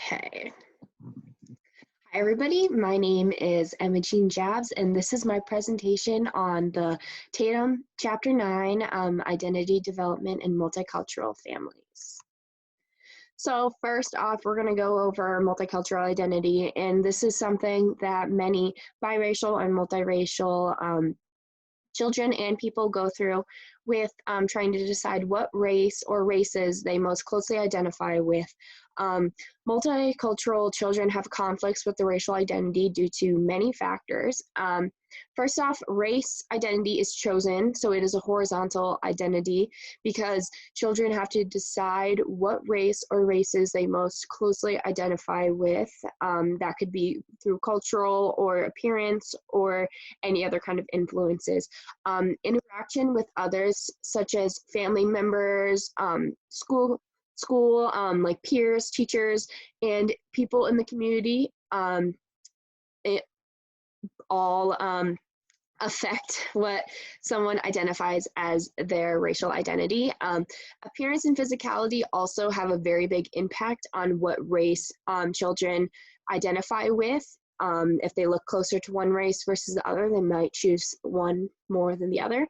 Okay. Hi, everybody. My name is Emma Jean Jabs, and this is my presentation on the Tatum Chapter 9, Identity Development and Multicultural Families. So first off, we're going to go over multicultural identity, and this is something that many biracial and multiracial children and people go through with trying to decide what race or races they most closely identify with. Multicultural children have conflicts with the racial identity due to many factors. First off, race identity is chosen, so it is a horizontal identity because children have to decide what race or races they most closely identify with. That could be through cultural or appearance or any other kind of influences. Interaction with others, such as family members, school, like peers, teachers, and people in the community, it all affect what someone identifies as their racial identity. Appearance and physicality also have a very big impact on what race children identify with. If they look closer to one race versus the other, they might choose one more than the other.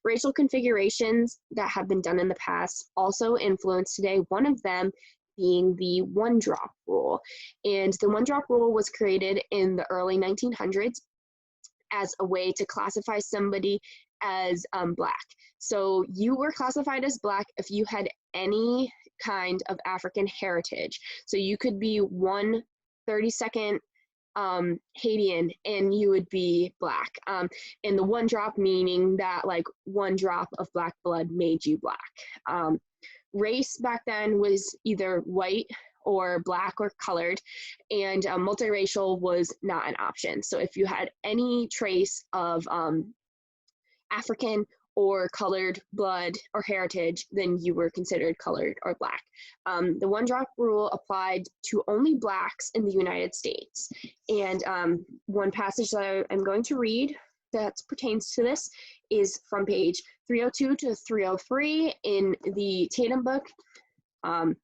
Racial configurations that have been done in the past also influence today, one of them being the one-drop rule. And the one-drop rule was created in the early 1900s as a way to classify somebody as Black. So you were classified as Black if you had any kind of African heritage. So you could be 1/32nd Haitian and you would be Black. And the one drop meaning that like one drop of Black blood made you Black. Race back then was either white or Black or colored, and multiracial was not an option. So if you had any trace of African or colored blood or heritage, then you were considered colored or Black. The one drop rule applied to only Blacks in the United States. And one passage that I'm going to read that pertains to this is from page 302 to 303 in the Tatum book. And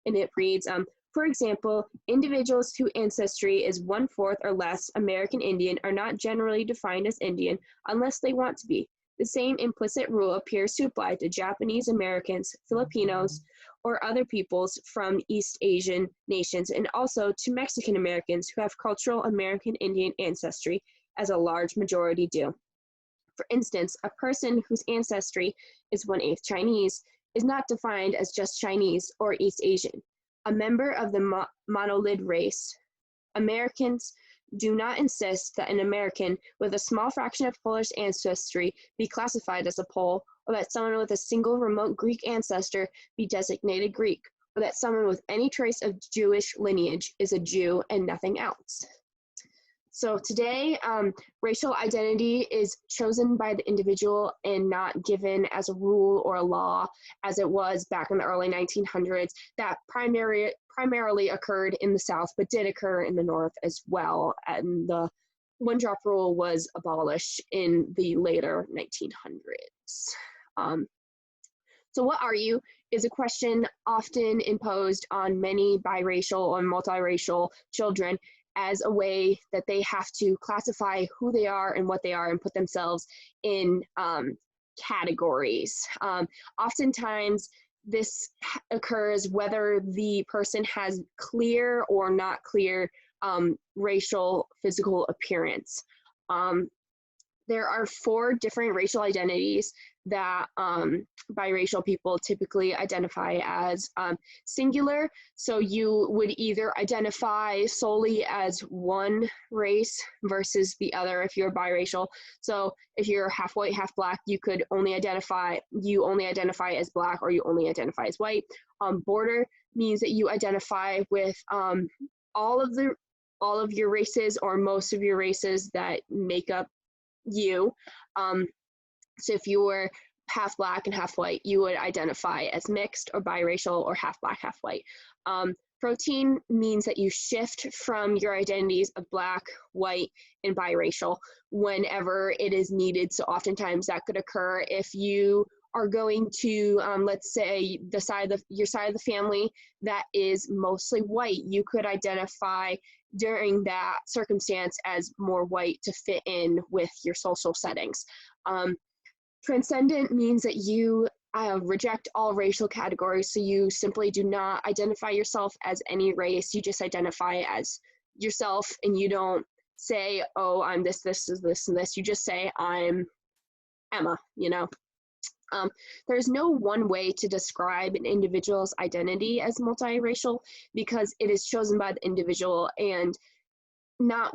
it reads, for example, individuals whose ancestry is 1/4 or less American Indian are not generally defined as Indian unless they want to be. The same implicit rule appears to apply to Japanese Americans, Filipinos, or other peoples from East Asian nations, and also to Mexican Americans who have cultural American Indian ancestry, as a large majority do. For instance, a person whose ancestry is 1/8 Chinese is not defined as just Chinese or East Asian. A member of the monolid race, Americans do not insist that an American with a small fraction of Polish ancestry be classified as a Pole, or that someone with a single remote Greek ancestor be designated Greek, or that someone with any trace of Jewish lineage is a Jew and nothing else. So today, racial identity is chosen by the individual and not given as a rule or a law as it was back in the early 1900s that primarily occurred in the South, but did occur in the North as well. And the one-drop rule was abolished in the later 1900s. So what are you is a question often imposed on many biracial or multiracial children as a way that they have to classify who they are and what they are and put themselves in categories. Oftentimes, this occurs whether the person has clear or not clear racial physical appearance. There are 4 different racial identities that biracial people typically identify as singular. So you would either identify solely as one race versus the other if you're biracial. So if you're half white, half Black, you only identify as Black, or you only identify as white. Border means that you identify with all of your races or most of your races that make up you. So if you were half Black and half white, you would identify as mixed or biracial or half Black, half white. Protein means that you shift from your identities of Black, white, and biracial whenever it is needed. So oftentimes that could occur if you are going to, let's say, your side of the family that is mostly white, you could identify during that circumstance as more white to fit in with your social settings. Transcendent means that you reject all racial categories, so you simply do not identify yourself as any race. You just identify as yourself, and you don't say, oh, I'm this, this, this, and this. You just say, I'm Emma, you know. There's no one way to describe an individual's identity as multiracial because it is chosen by the individual, and not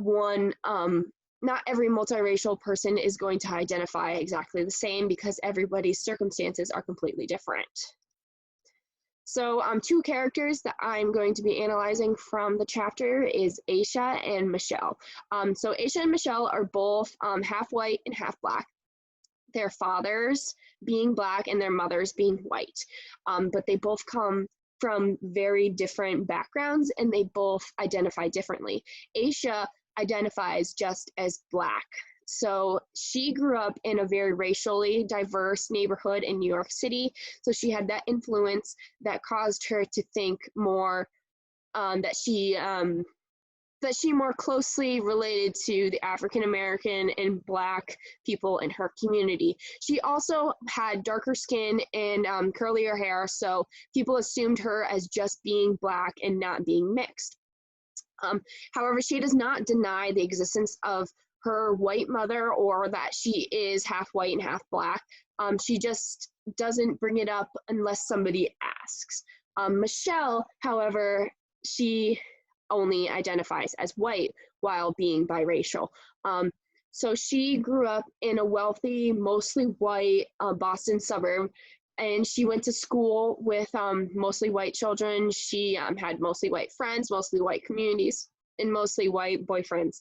every multiracial person is going to identify exactly the same because everybody's circumstances are completely different. So two characters that I'm going to be analyzing from the chapter is Aisha and Michelle. So Aisha and Michelle are both half white and half black. Their fathers being black and their mothers being white. But they both come from very different backgrounds and they both identify differently. Aisha identifies just as black. So she grew up in a very racially diverse neighborhood in New York City. So she had that influence that caused her to think more that she more closely related to the African American and Black people in her community. She also had darker skin and curlier hair, so people assumed her as just being Black and not being mixed. However, she does not deny the existence of her white mother or that she is half white and half Black. She just doesn't bring it up unless somebody asks. Michelle, however, she only identifies as white while being biracial. So she grew up in a wealthy, mostly white Boston suburb, and she went to school with mostly white children. She had mostly white friends, mostly white communities, and mostly white boyfriends.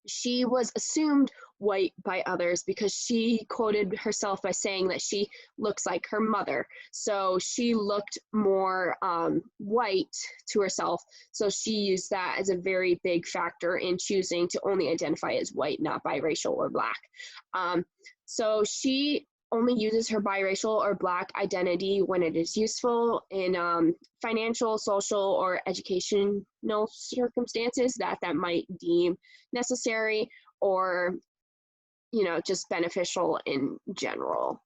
She was assumed white by others because she quoted herself by saying that she looks like her mother. So she looked more white to herself. So she used that as a very big factor in choosing to only identify as white, not biracial or Black. So she only uses her biracial or Black identity when it is useful in financial, social, or educational circumstances that might deem necessary or, you know, just beneficial in general.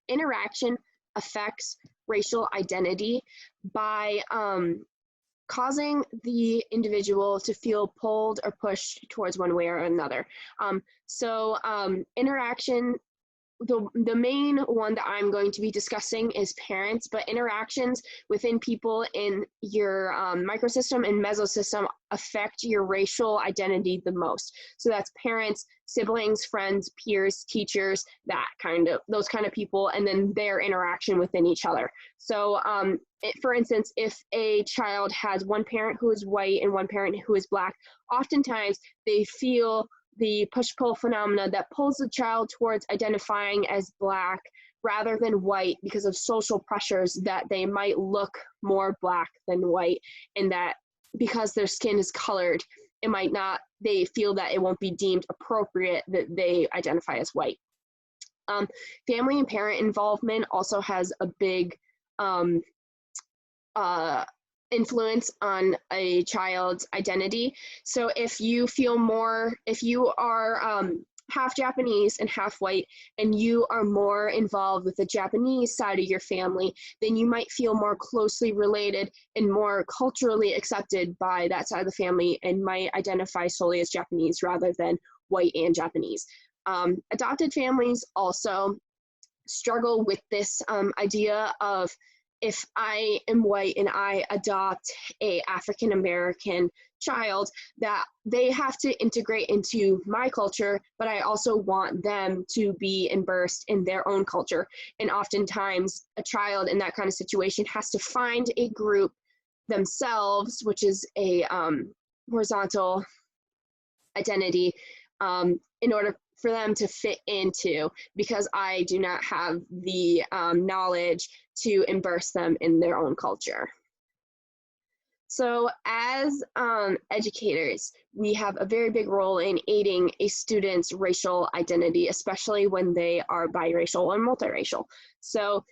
Interaction affects racial identity by causing the individual to feel pulled or pushed towards one way or another. Interaction, the main one that I'm going to be discussing is parents, but interactions within people in your microsystem and mesosystem affect your racial identity the most. So that's parents, siblings, friends, peers, teachers, those kind of people, and then their interaction within each other. So for instance, if a child has one parent who is white and one parent who is Black, oftentimes they feel the push-pull phenomena that pulls the child towards identifying as Black rather than white because of social pressures that they might look more Black than white, and that because their skin is colored, they feel that it won't be deemed appropriate that they identify as white. Family and parent involvement also has a big influence on a child's identity. So if you are half Japanese and half white, and you are more involved with the Japanese side of your family, then you might feel more closely related and more culturally accepted by that side of the family and might identify solely as Japanese rather than white and Japanese. Adopted families also struggle with this idea of, if I am white and I adopt a African American child, that they have to integrate into my culture, but I also want them to be immersed in their own culture. And oftentimes a child in that kind of situation has to find a group themselves, which is a horizontal identity, in order for them to fit into, because I do not have the knowledge to immerse them in their own culture. So, as educators, we have a very big role in aiding a student's racial identity, especially when they are biracial or multiracial. So,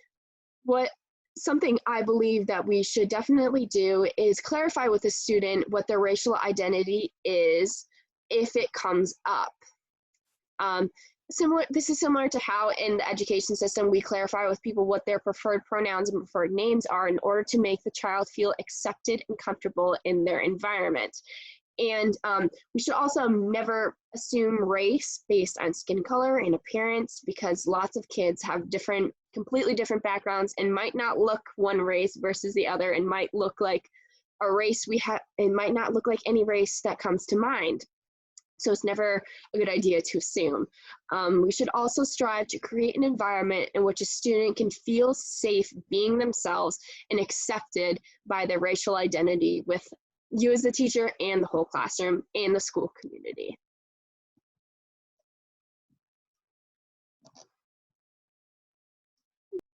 what something I believe that we should definitely do is clarify with the student what their racial identity is if it comes up. Um, this is similar to how in the education system we clarify with people what their preferred pronouns and preferred names are in order to make the child feel accepted and comfortable in their environment. And we should also never assume race based on skin color and appearance, because lots of kids have completely different backgrounds and might not look one race versus the other, and might look like a race and might not look like any race that comes to mind. So it's never a good idea to assume. We should also strive to create an environment in which a student can feel safe being themselves and accepted by their racial identity with you as the teacher and the whole classroom and the school community.